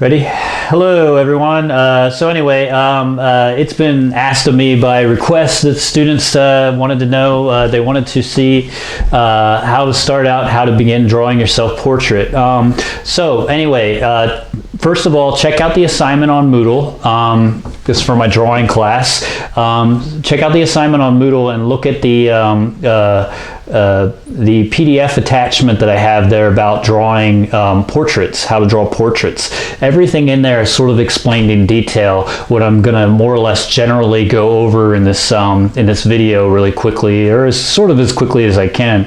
Ready? Hello, everyone. So anyway, it's been asked of me by request that students wanted to know, they wanted to see how to start out, how to begin drawing your self-portrait. So anyway, first of all, check out the assignment on Moodle. This is for my drawing class. Check out the assignment on Moodle and look at the PDF attachment that I have there about drawing portraits, how to draw portraits. Everything in there is sort of explained in detail, what I'm going to more or less generally go over in this video really quickly, or as quickly as I can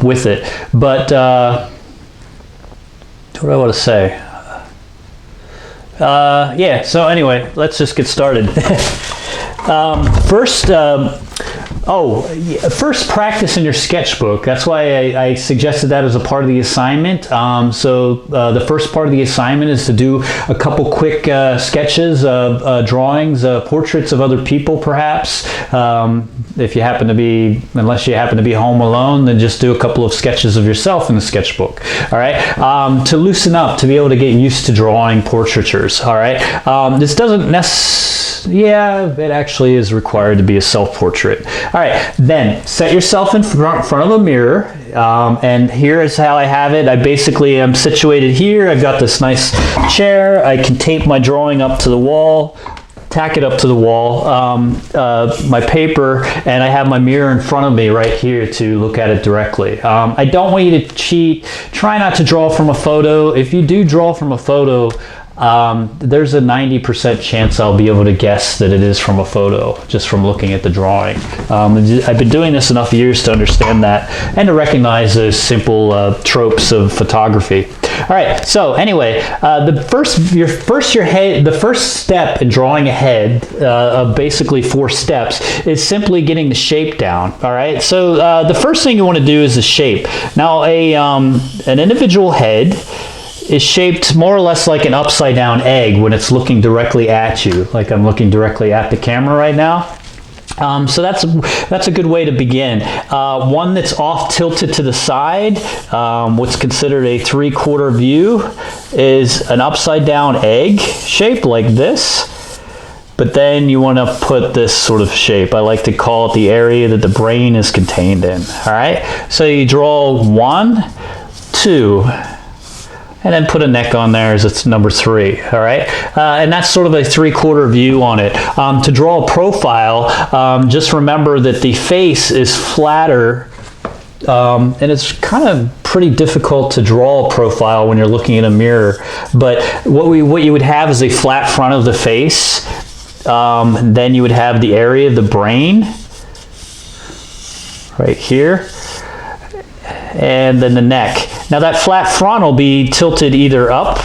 with it. But what do I want to say? Yeah, so anyway, let's just get started. First practice in your sketchbook. That's why I suggested that as a part of the assignment. The first part of the assignment is to do a couple quick sketches of drawings, portraits of other people perhaps. If you happen to be, unless you happen to be home alone, then just do a couple of sketches of yourself in the sketchbook. All right, to loosen up, to be able to get used to drawing portraitures. All right, this doesn't it actually is required to be a self-portrait. All right, then set yourself in front of a mirror, and here is how I have it. I basically am situated here. I've got this nice chair. I can tape my drawing up to the wall, tack it up to the wall, my paper, and I have my mirror in front of me right here to look at it directly. I don't want you to cheat. Try not to draw from a photo. If you do draw from a photo, there's a 90% chance I'll be able to guess that it is from a photo just from looking at the drawing. I've been doing this enough years to understand that and to recognize those simple tropes of photography. All right, so anyway, the first step in drawing a head of basically 4 steps is simply getting the shape down. All right, so the first thing you want to do is the shape. Now, an individual head is shaped more or less like an upside down egg when it's looking directly at you, like I'm looking directly at the camera right now. So that's a good way to begin. One that's off tilted to the side, what's considered a 3/4 view, is an upside down egg shape like this. But then you want to put this sort of shape. I like to call it the area that the brain is contained in. All right. So you draw 1, 2. And then put a neck on there as it's number 3, all right? And that's sort of a 3/4 view on it. To draw a profile, just remember that the face is flatter, and it's kind of pretty difficult to draw a profile when you're looking in a mirror. But what you would have is a flat front of the face. Then you would have the area of the brain right here, and then the neck. Now that flat front will be tilted either up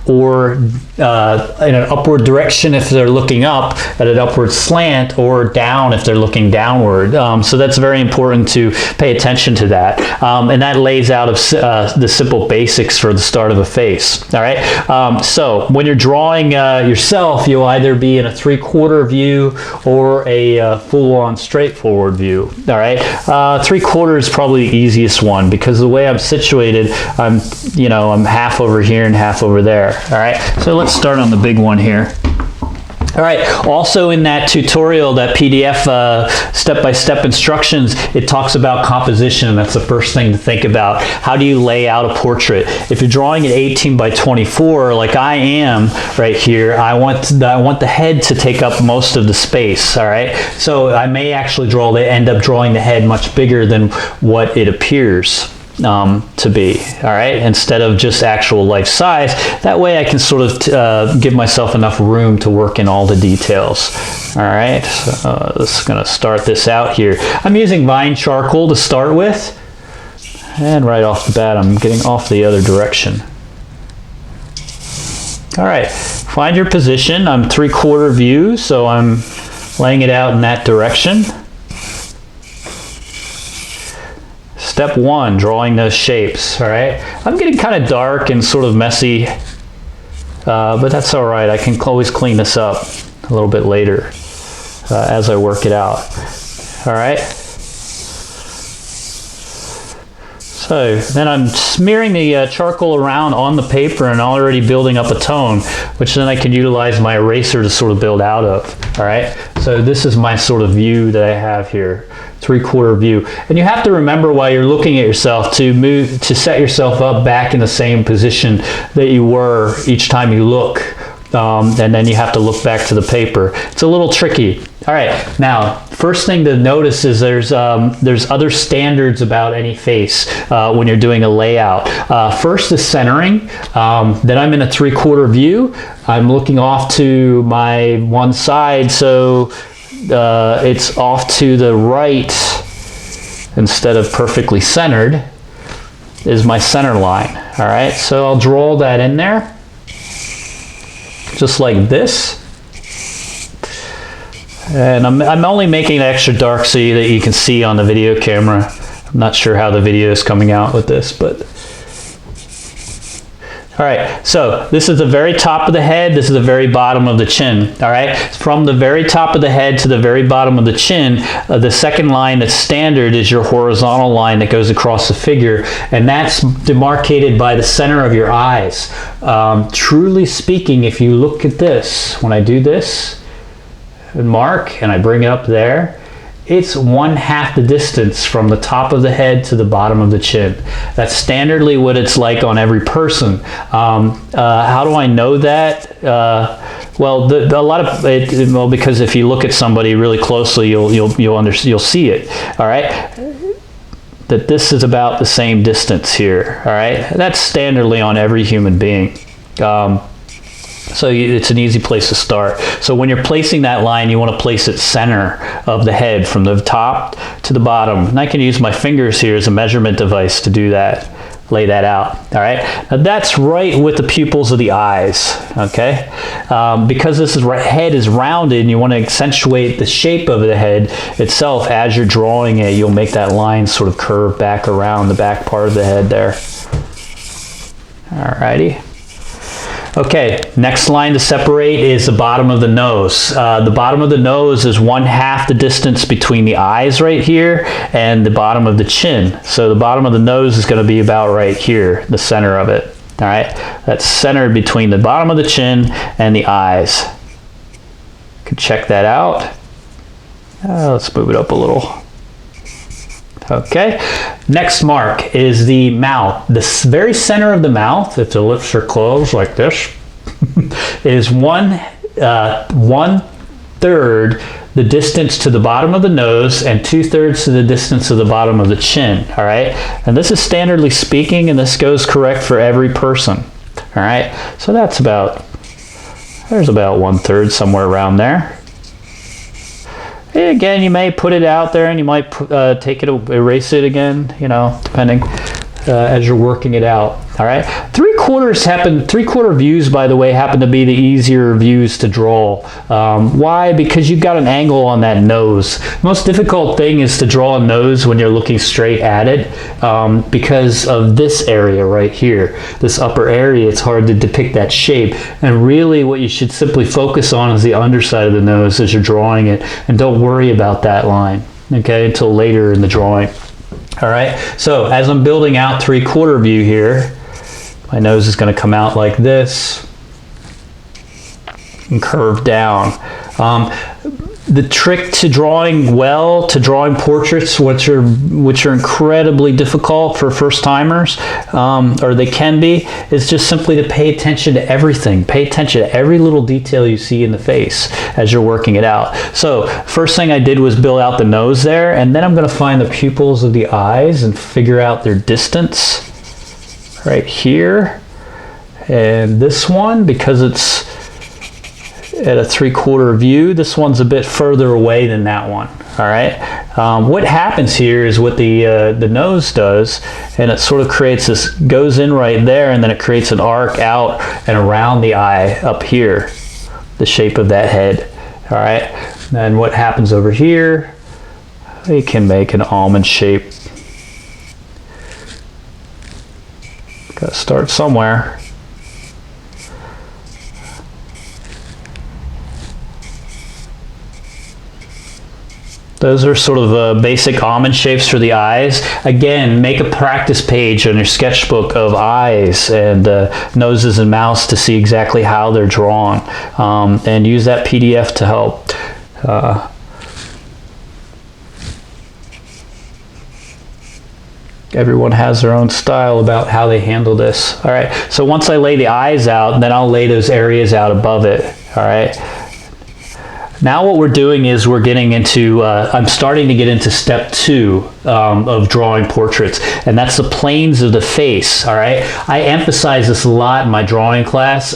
or in an upward direction if they're looking up at an upward slant, or down if they're looking downward. So that's very important to pay attention to that. And that lays out the simple basics for the start of a face. All right. So when you're drawing yourself, you'll either be in a 3/4 view or a full-on straightforward view. All right. 3/4 is probably the easiest one because the way I'm situated, I'm half over here and half over there. All right, so let's start on the big one here. All right, also in that tutorial, that PDF step-by-step instructions, it talks about composition, and that's the first thing to think about. How do you lay out a portrait? If you're drawing at 18 by 24, like I am right here, I want the head to take up most of the space, all right? So I may actually end up drawing the head much bigger than what it appears to be, all right, instead of just actual life size. That way I can sort of give myself enough room to work in all the details. All right, so just gonna start this out here. I'm using Vine charcoal to start with, and right off the bat I'm getting off the other direction. All right, find your position. I'm 3/4 view, so I'm laying it out in that direction. Step 1, drawing those shapes, all right? I'm getting kind of dark and sort of messy, but that's all right. I can always clean this up a little bit later as I work it out, all right? So then I'm smearing the charcoal around on the paper and already building up a tone, which then I can utilize my eraser to sort of build out of. All right, so this is my sort of view that I have here, 3/4 view. And you have to remember while you're looking at yourself to set yourself up back in the same position that you were each time you look. And then you have to look back to the paper. It's a little tricky. All right, now first thing to notice is there's other standards about any face when you're doing a layout. First is centering. Then I'm in a 3/4 view. I'm looking off to my one side, so it's off to the right instead of perfectly centered is my center line. All right, so I'll draw that in there. Just like this. And I'm only making it extra dark so that you can see on the video camera. I'm not sure how the video is coming out with this, but all right, so this is the very top of the head, this is the very bottom of the chin, all right? From the very top of the head to the very bottom of the chin, the second line that's standard is your horizontal line that goes across the figure, and that's demarcated by the center of your eyes. Truly speaking, if you look at this, when I do this, and mark, and I bring it up there, it's 1/2 the distance from the top of the head to the bottom of the chin. That's standardly what it's like on every person. How do I know that? Well, a lot of it, well, because if you look at somebody really closely, you'll see it. All right, that this is about the same distance here. All right, that's standardly on every human being. So it's an easy place to start. So when you're placing that line, you want to place it center of the head from the top to the bottom. And I can use my fingers here as a measurement device to do that, lay that out. All right, now that's right with the pupils of the eyes. Okay, because this head is rounded and you want to accentuate the shape of the head itself as you're drawing it, you'll make that line sort of curve back around the back part of the head there. All righty. Okay, next line to separate is the bottom of the nose. The bottom of the nose is 1/2 the distance between the eyes right here and the bottom of the chin. So the bottom of the nose is going to be about right here, the center of it. All right, that's centered between the bottom of the chin and the eyes. You can check that out. Let's move it up a little. Okay, next mark is the mouth. The very center of the mouth, if the lips are closed like this, is 1/3 the distance to the bottom of the nose and 2/3 to the distance of the bottom of the chin. All right, and this is standardly speaking, and this goes correct for every person. All right, so that's there's about 1/3, somewhere around there. Again, you may put it out there and you might take it, erase it again, you know, depending as you're working it out. All right, 3/4 views, by the way, happen to be the easier views to draw. Why? Because you've got an angle on that nose. Most difficult thing is to draw a nose when you're looking straight at it, because of this area right here, this upper area. It's hard to depict that shape, and really what you should simply focus on is the underside of the nose as you're drawing it, and don't worry about that line, okay, until later in the drawing. All right, so as I'm building out 3/4 view here, my nose is going to come out like this and curve down. The trick to drawing portraits, which are incredibly difficult for first timers, or they can be, is just simply to pay attention to everything. Pay attention to every little detail you see in the face as you're working it out. So first thing I did was build out the nose there, and then I'm going to find the pupils of the eyes and figure out their distance right here. And this one, because it's at a 3/4 view, this one's a bit further away than that one. All right, what happens here is what the nose does, and it sort of creates this, goes in right there, and then it creates an arc out and around the eye up here, the shape of that head. All right, and what happens over here, you can make an almond shape. Gotta start somewhere. Those are sort of basic almond shapes for the eyes. Again, make a practice page on your sketchbook of eyes and noses and mouths to see exactly how they're drawn, and use that PDF to help. Everyone has their own style about how they handle this. All right, so once I lay the eyes out, then I'll lay those areas out above it. All right. Now what we're doing is we're getting into, I'm starting to get into step 2 of drawing portraits, and that's the planes of the face, all right? I emphasize this a lot in my drawing class.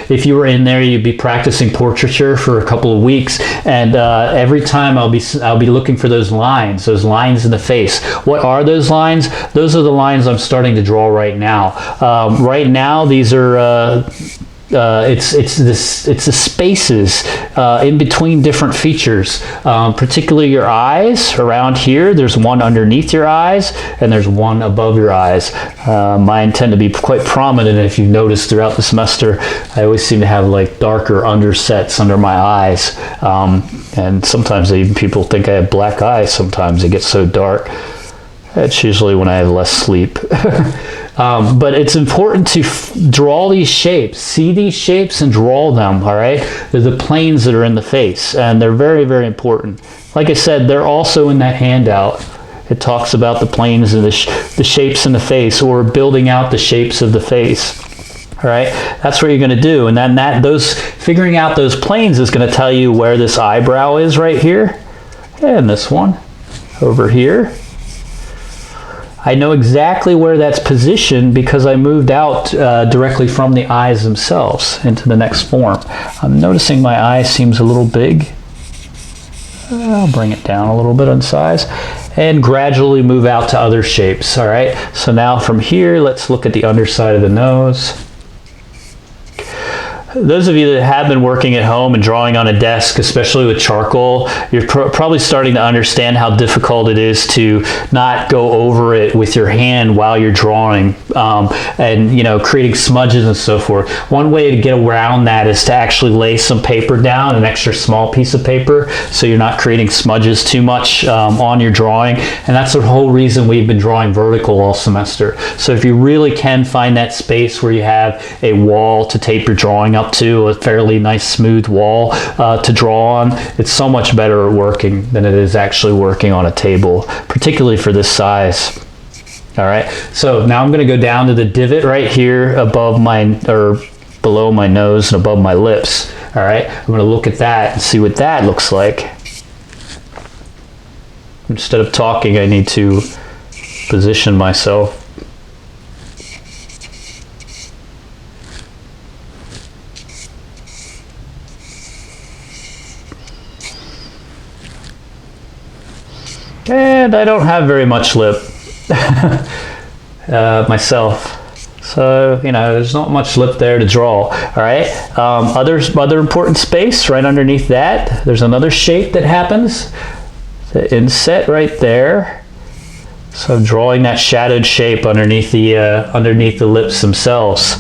If you were in there, you'd be practicing portraiture for a couple of weeks, and every time I'll be looking for those lines in the face. What are those lines? Those are the lines I'm starting to draw right now. Right now, these are it's the spaces in between different features, particularly your eyes. Around here, there's one underneath your eyes, and there's one above your eyes. Mine tend to be quite prominent. If you've noticed throughout the semester, I always seem to have like darker undersets under my eyes, and sometimes even people think I have black eyes. Sometimes they get so dark. That's usually when I have less sleep. But it's important to draw these shapes, see these shapes and draw them, all right? They're the planes that are in the face, and they're very, very important. Like I said, they're also in that handout. It talks about the planes and the shapes in the face, or building out the shapes of the face. All right, that's what you're going to do. And then figuring out those planes is going to tell you where this eyebrow is right here, and this one over here. I know exactly where that's positioned because I moved out directly from the eyes themselves into the next form. I'm noticing my eye seems a little big. I'll bring it down a little bit in size and gradually move out to other shapes. All right, so now from here, let's look at the underside of the nose. Those of you that have been working at home and drawing on a desk, especially with charcoal, you're probably starting to understand how difficult it is to not go over it with your hand while you're drawing, and creating smudges and so forth. One way to get around that is to actually lay some paper down, an extra small piece of paper, so you're not creating smudges too much on your drawing. And that's the whole reason we've been drawing vertical all semester. So if you really can find that space where you have a wall to tape your drawing up to, a fairly nice smooth wall to draw on, it's so much better at working than it is actually working on a table, particularly for this size. All right, so now I'm going to go down to the divot right here above below my nose and above my lips. All right, I'm going to look at that and see what that looks like. Instead of talking, I need to position myself. And I don't have very much lip myself, so there's not much lip there to draw. All right, other important space right underneath that, there's another shape that happens, the inset right there. So I'm drawing that shadowed shape underneath the lips themselves.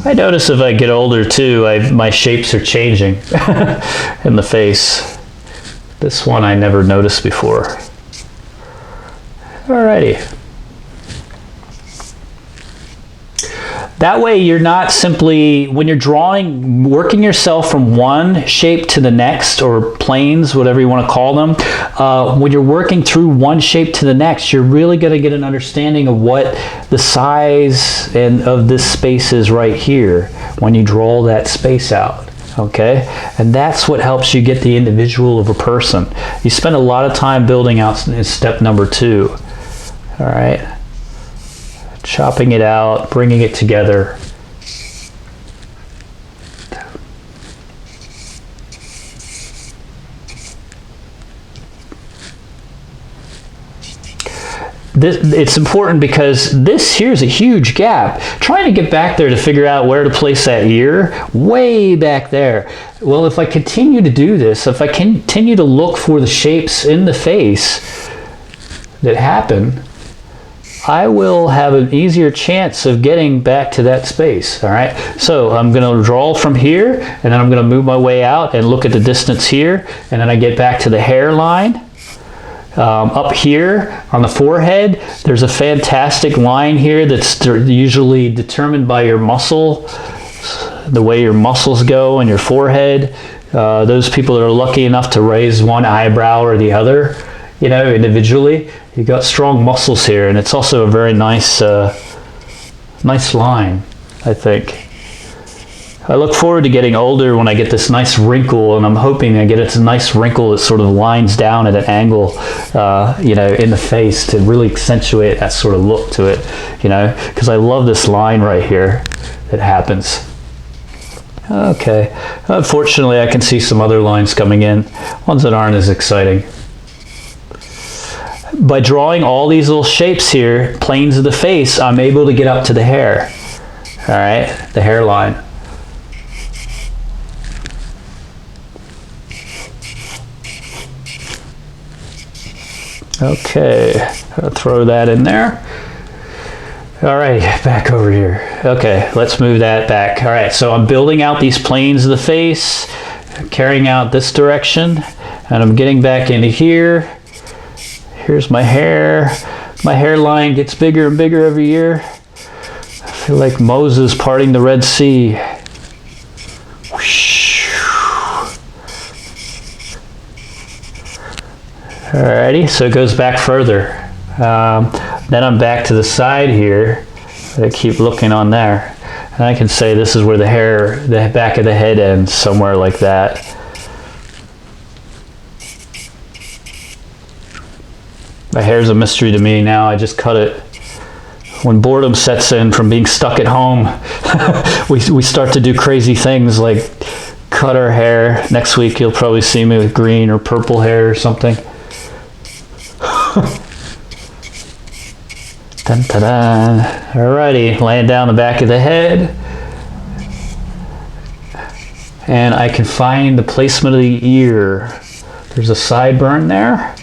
I notice if I get older too, my shapes are changing in the face. This one I never noticed before. Alrighty. That way you're not simply, when you're drawing, working yourself from one shape to the next, or planes, whatever you want to call them. When you're working through one shape to the next, you're really going to get an understanding of what the size of this space is right here when you draw that space out. Okay, and that's what helps you get the individual of a person. You spend a lot of time building out in step number 2. All right, chopping it out, bringing it together. It's important because here's a huge gap. Trying to get back there to figure out where to place that ear, way back there. Well, if I continue to do this, if I continue to look for the shapes in the face that happen, I will have an easier chance of getting back to that space. All right, so I'm going to draw from here, and then I'm going to move my way out and look at the distance here, and then I get back to the hairline. Up here on the forehead, there's a fantastic line here that's usually determined by your muscle, the way your muscles go in your forehead. Those people that are lucky enough to raise one eyebrow or the other, you know, individually, you got strong muscles here, and it's also a very nice, nice line, I think. I look forward to getting older when I get this nice wrinkle, and I'm hoping I get a nice wrinkle that sort of lines down at an angle, you know, in the face to really accentuate that sort of look to it, you know, because I love this line right here that happens. Okay, unfortunately I can see some other lines coming in, ones that aren't as exciting. By drawing all these little shapes here, planes of the face, I'm able to get up to the hair, all right, the hairline. Okay, I'll throw that in there. All right, back over here. Okay, let's move that back. All right, so I'm building out these planes of the face, carrying out this direction, and I'm getting back into here. Here's my hair. My hairline gets bigger and bigger every year. I feel like Moses parting the Red Sea. Whoosh. Alrighty, so it goes back further. Then I'm back to the side here. I keep looking on there. And I can say this is where the hair, the back of the head ends, somewhere like that. My hair's a mystery to me now. I just cut it. When boredom sets in from being stuck at home, we start to do crazy things like cut our hair. Next week you'll probably see me with green or purple hair or something. Dun, ta, da. Alrighty, laying down the back of the head. And I can find the placement of the ear. There's a sideburn there.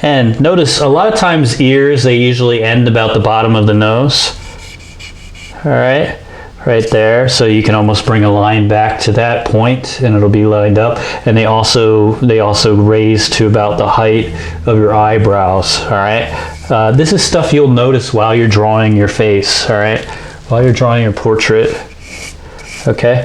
And notice a lot of times ears, they usually end about the bottom of the nose. All right, right there. So you can almost bring a line back to that point and it'll be lined up. And they also raise to about the height of your eyebrows. All right. This is stuff you'll notice while you're drawing your face. All right, while you're drawing your portrait. Okay.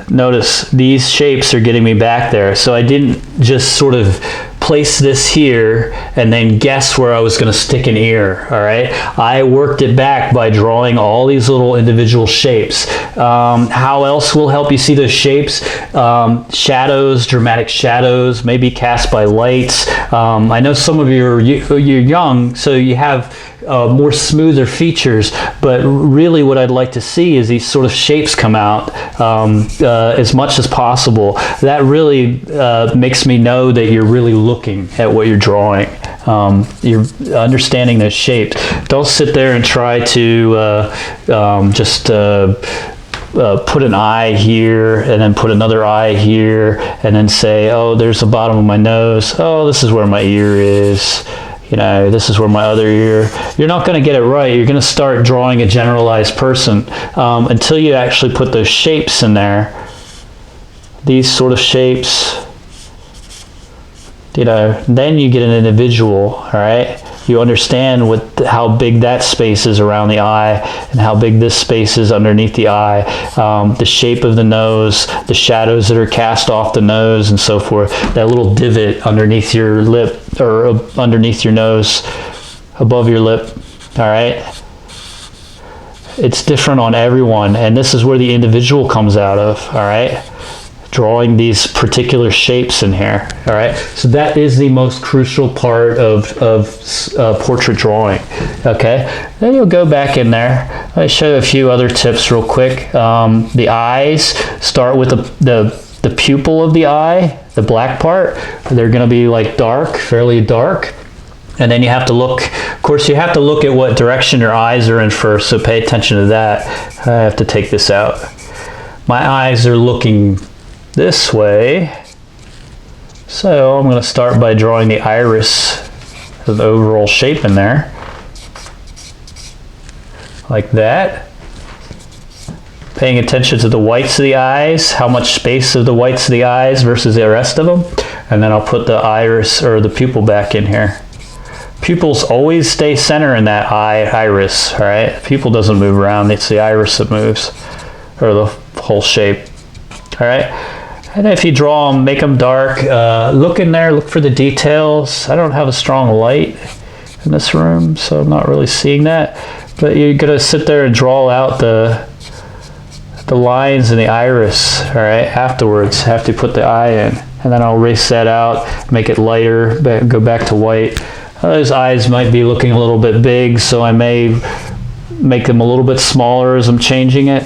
Notice these shapes are getting me back there. So I didn't just sort of place this here and then guess where I was going to stick an ear. All right, I worked it back by drawing all these little individual shapes. How else will help you see those shapes? Shadows, dramatic shadows, maybe cast by lights. I know some of you're young, so you have more smoother features, but really what I'd like to see is these sort of shapes come out as much as possible. That really makes me know that you're really looking at what you're drawing. You're understanding those shapes. Don't sit there and try to just put an eye here and then put another eye here and then say, oh, there's the bottom of my nose. Oh, this is where my ear is. You know, this is where my other ear. You're not going to get it right. You're going to start drawing a generalized person until you actually put those shapes in there. These sort of shapes, you know, then you get an individual, all right? You understand how big that space is around the eye and how big this space is underneath the eye, the shape of the nose, the shadows that are cast off the nose and so forth, that little divot underneath your lip or underneath your nose, above your lip, all right? It's different on everyone, and this is where the individual comes out of, all right? Drawing these particular shapes in here. All right, so that is the most crucial part of portrait drawing. Okay, then you'll go back in there. Let me show you a few other tips real quick. The eyes, start with the pupil of the eye, the black part. They're going to be like dark, fairly dark. And then you have to look, of course, you have to look at what direction your eyes are in first, so pay attention to that. I have to take this out. My eyes are looking this way, so I'm going to start by drawing the iris, the overall shape in there, like that. Paying attention to the whites of the eyes, how much space of the whites of the eyes versus the rest of them. And then I'll put the iris or the pupil back in here. Pupils always stay center in that iris, all right? Pupil doesn't move around, it's the iris that moves, or the whole shape, all right? And if you draw them, make them dark, look in there, look for the details. I don't have a strong light in this room, so I'm not really seeing that. But you're gonna sit there and draw out the lines in the iris, all right? Afterwards, have to put the eye in. And then I'll erase that out, make it lighter, go back to white. Those eyes might be looking a little bit big, so I may make them a little bit smaller as I'm changing it.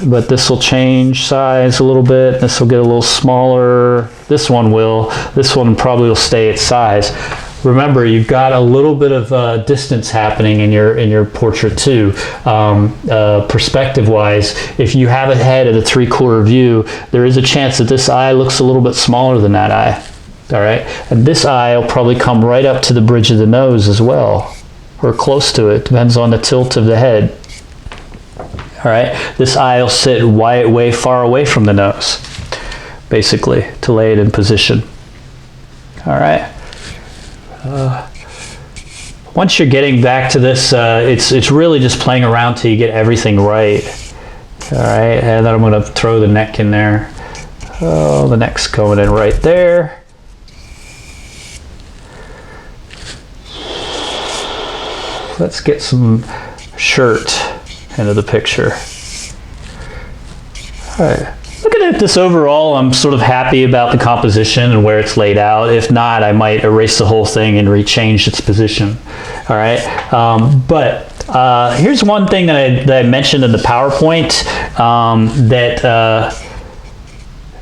But this will change size a little bit. This will get a little smaller. This one will. This one probably will stay its size. Remember, you've got a little bit of distance happening in your portrait too. Perspective-wise, if you have it head at a 3/4 view, there is a chance that this eye looks a little bit smaller than that eye. All right, and this eye will probably come right up to the bridge of the nose as well, or close to it. Depends on the tilt of the head. All right, this eye will sit way far away from the nose, basically, to lay it in position. All right. Once you're getting back to this, it's really just playing around till you get everything right. All right, and then I'm going to throw the neck in there. Oh, the neck's going in right there. Let's get some shirt into the picture. All right. Looking at this overall, I'm sort of happy about the composition and where it's laid out. If not, I might erase the whole thing and rechange its position. All right. Here's one thing that I mentioned in the PowerPoint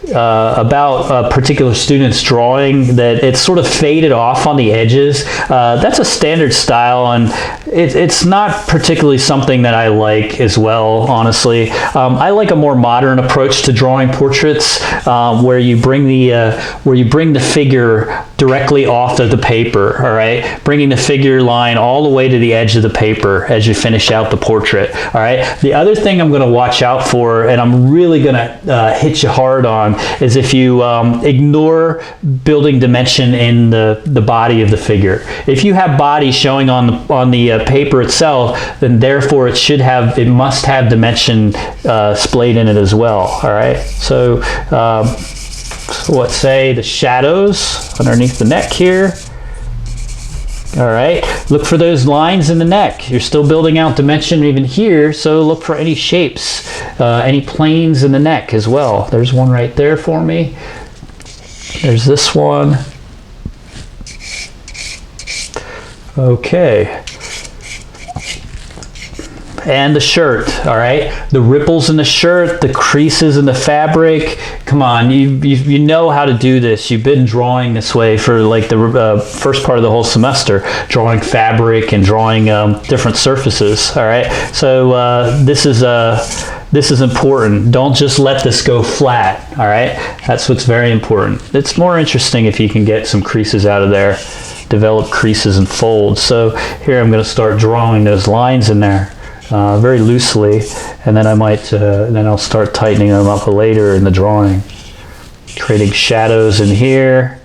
about a particular student's drawing, that it's sort of faded off on the edges. That's a standard style, and it's not particularly something that I like as well, honestly. I like a more modern approach to drawing portraits, where you bring the figure directly off of the paper, all right? Bringing the figure line all the way to the edge of the paper as you finish out the portrait, all right? The other thing I'm gonna watch out for, and I'm really gonna hit you hard on, is if you ignore building dimension in the body of the figure. If you have body showing on the paper itself, then therefore it must have dimension splayed in it as well, all right? So let's say the shadows underneath the neck here. All right, look for those lines in the neck. You're still building out dimension even here, so look for any shapes, any planes in the neck as well. There's one right there for me. There's this one. Okay. And the shirt, all right? The ripples in the shirt, the creases in the fabric. Come on, you know how to do this. You've been drawing this way for like the first part of the whole semester, drawing fabric and drawing different surfaces, all right? So this is important. Don't just let this go flat, all right? That's what's very important. It's more interesting if you can get some creases out of there, develop creases and folds. So here I'm gonna start drawing those lines in there. Very loosely, and then then I'll start tightening them up later in the drawing, creating shadows in here,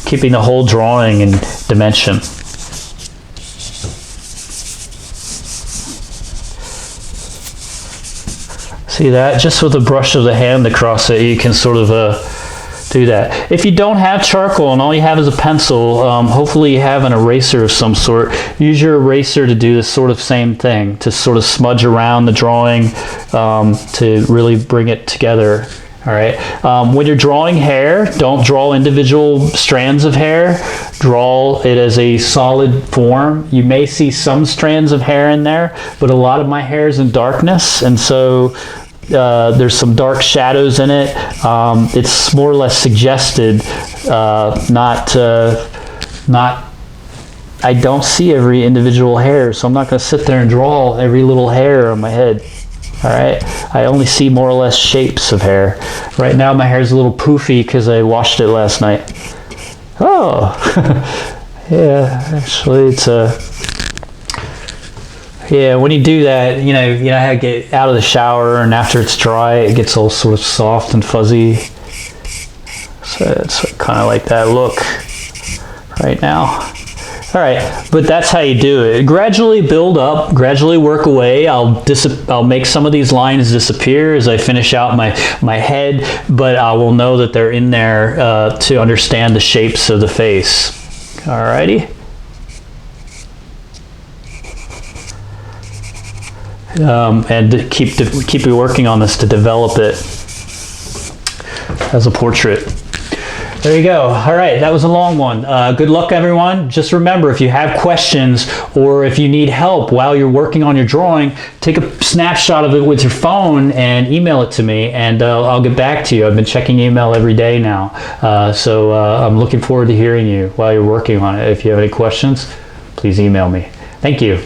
keeping the whole drawing in dimension. See that? Just with a brush of the hand across it, you can sort of do that. If you don't have charcoal and all you have is a pencil, hopefully you have an eraser of some sort. Use your eraser to do this sort of same thing, to sort of smudge around the drawing, to really bring it together. All right. When you're drawing hair, don't draw individual strands of hair. Draw it as a solid form. You may see some strands of hair in there, but a lot of my hair is in darkness, and so there's some dark shadows in it. It's more or less suggested, not. I don't see every individual hair, so I'm not going to sit there and draw every little hair on my head. All right, I only see more or less shapes of hair. Right now my hair is a little poofy because I washed it last night. Oh, yeah, actually it's yeah, when you do that, you know how to get out of the shower, and after it's dry, it gets all sort of soft and fuzzy. So it's kind of like that look right now. All right, but that's how you do it. Gradually build up, gradually work away. I'll make some of these lines disappear as I finish out my head, but I will know that they're in there to understand the shapes of the face. All righty. And to keep working on this to develop it as a portrait. There you go. All right, that was a long one. Good luck, everyone. Just remember, if you have questions or if you need help while you're working on your drawing, take a snapshot of it with your phone and email it to me, and I'll get back to you. I've been checking email every day now, so I'm looking forward to hearing you while you're working on it. If you have any questions, please email me. Thank you.